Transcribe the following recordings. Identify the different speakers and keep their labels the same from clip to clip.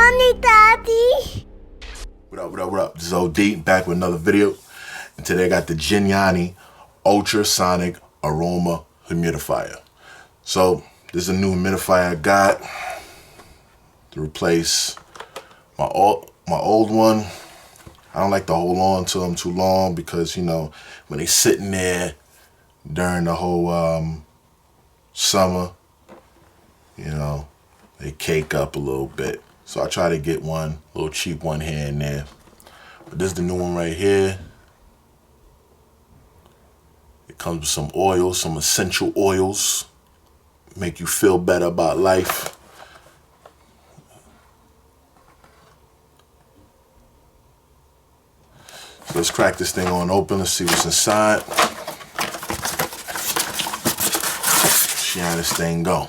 Speaker 1: money, Daddy.
Speaker 2: What up, what up, what up? This is OD, back with another video. And today I got the GENIANI Ultrasonic Aroma Humidifier. So, this is a new humidifier I got to replace my old one. I don't like to hold on to them too long because, you know, when they sitting there during the whole summer, you know, they cake up a little bit. So I try to get one, a little cheap one here and there. But this is the new one right here. It comes with some oils, some essential oils. Make you feel better about life. So let's crack this thing on open. Let's see what's inside. See how this thing go.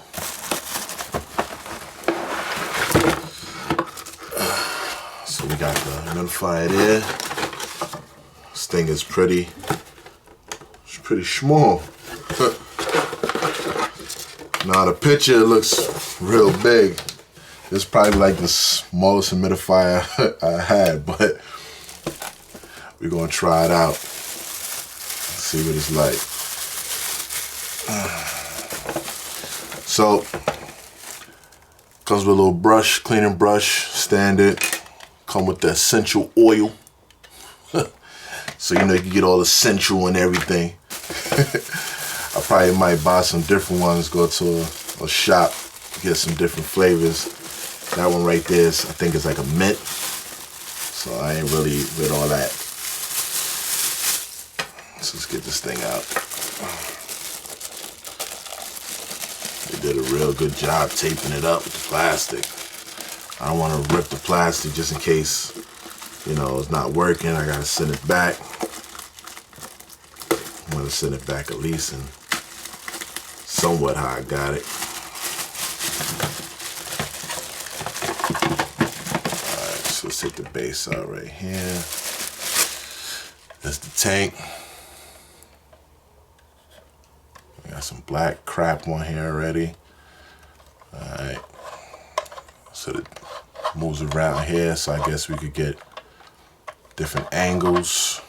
Speaker 2: So we got the humidifier there. This thing is pretty small. Now the picture looks real big. This is probably like the smallest humidifier I had, but we're gonna try it out. See what it's like. So, comes with a little brush, cleaning brush, standard. Come with the essential oil. So you know you can get all essential and everything. I probably might buy some different ones, go to a shop, get some different flavors. That one right there is, I think it's like a mint. So I ain't really with all that. So let's get this thing out. They did a real good job taping it up with the plastic. I don't want to rip the plastic just in case, you know, it's not working. I gotta send it back. I'm gonna send it back at least and somewhat how I got it. Alright, so let's take the base out right here. That's the tank. We got some black crap on here already. Alright. So it moves around here, so I guess we could get different angles.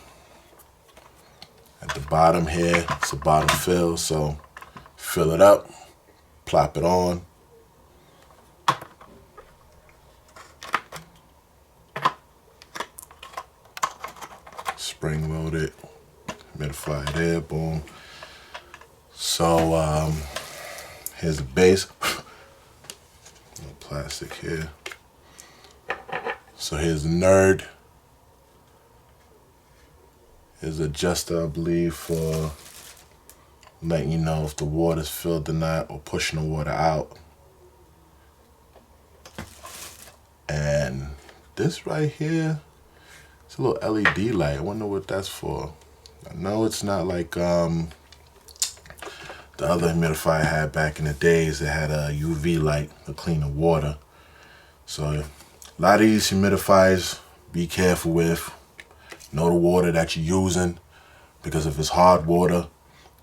Speaker 2: At the bottom here, it's a bottom fill, so fill it up, plop it on. Spring loaded, humidifier there, boom. So here's the base. No plastic here. So here's the nerd. Here's the adjuster, I believe, for letting you know if the water's filled or not, or pushing the water out. And this right here, it's a little LED light. I wonder what that's for. I know it's not like the other humidifier I had back in the days. It had a UV light to clean the water. So a lot of these humidifiers, be careful with. Know the water that you're using, because if it's hard water,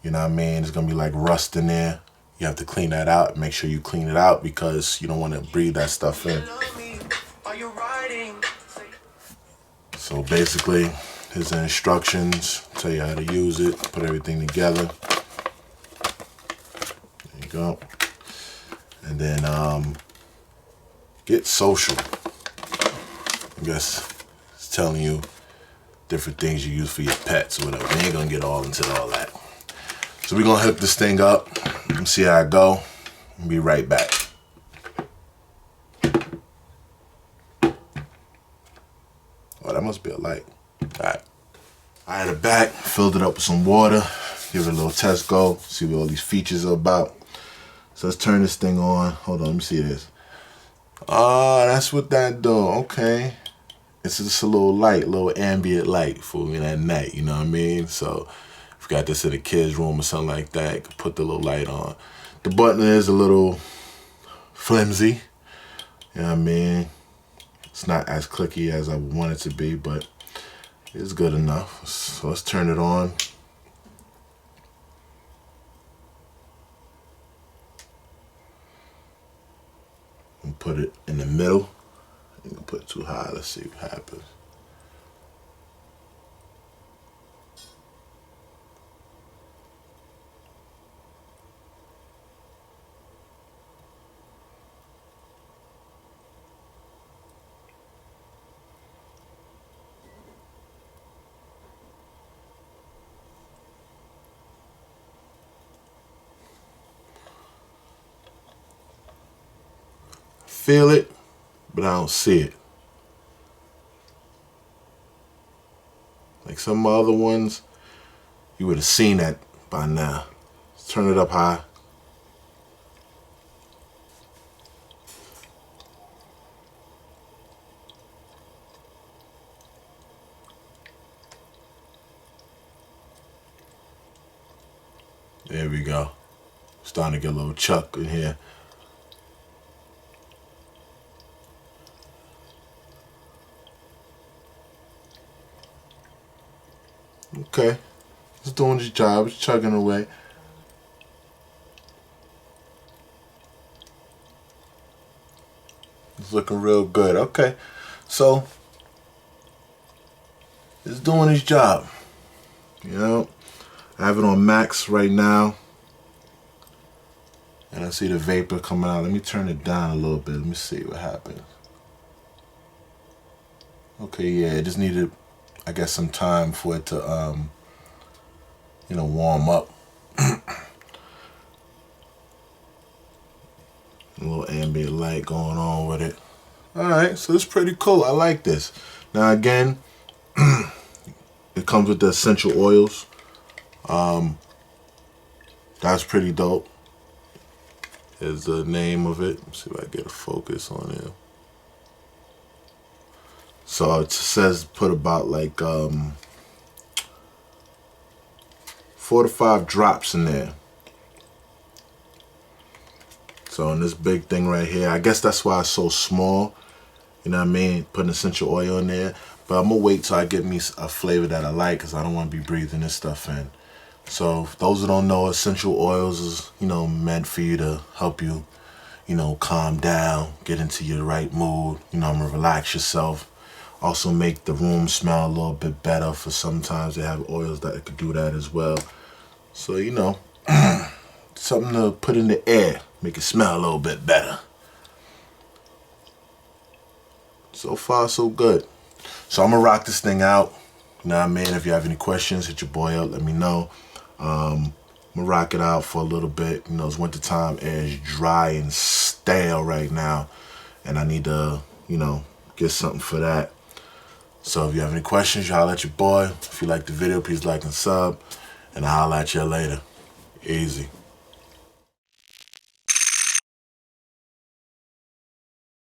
Speaker 2: you know what I mean, it's gonna be like rust in there. You have to clean that out. Make sure you clean it out because you don't want to breathe that stuff in. So basically, here's the instructions. Tell you how to use it. Put everything together. There you go. And then get social. I guess it's telling you different things you use for your pets or whatever. We ain't gonna get all into all that. So we're gonna hook this thing up and see how it go. I'll be right back. Oh, that must be a light. Alright. I had it back, filled it up with some water, give it a little test go, see what all these features are about. So let's turn this thing on. Hold on, let me see this. Oh, that's what that do. Okay. It's just a little light, a little ambient light for me at night, you know what I mean? So if you got this in a kid's room or something like that, you can put the little light on. The button is a little flimsy, you know what I mean? It's not as clicky as I want it to be, but it's good enough. So let's turn it on. And put it in the middle You can put it too high. Let's see what happens. Feel it, but I don't see it. Like some other ones, you would have seen that by now. Let's turn it up high. There we go. Starting to get a little chuck in here. Okay, it's doing its job, it's chugging away. It's looking real good. Okay, so it's doing its job. You know, I have it on max right now. And I see the vapor coming out. Let me turn it down a little bit. Let me see what happens. Okay, yeah, it just needed, I guess, some time for it to, you know, warm up. A little ambient light going on with it. Alright, so it's pretty cool. I like this. Now again, it comes with the essential oils. That's pretty dope. Is the name of it. Let's see if I get a focus on it. So it says put about like 4 to 5 drops in there. So in this big thing right here, I guess that's why it's so small. You know what I mean? Putting essential oil in there. But I'm gonna wait till I get me a flavor that I like, because I don't want to be breathing this stuff in. So for those who don't know, essential oils is, you know, meant for you to help you, you know, calm down, get into your right mood, you know, relax yourself. Also make the room smell a little bit better. For sometimes they have oils that could do that as well. So, you know, something to put in the air, make it smell a little bit better. So far, so good. So I'm gonna rock this thing out. You know what I mean? If you have any questions, hit your boy up, let me know. I'm gonna rock it out for a little bit. You know, it's winter time, air is dry and stale right now, and I need to, you know, get something for that. So if you have any questions, you holler at your boy. If you like the video, please like and sub, and I'll holler at you later. Easy.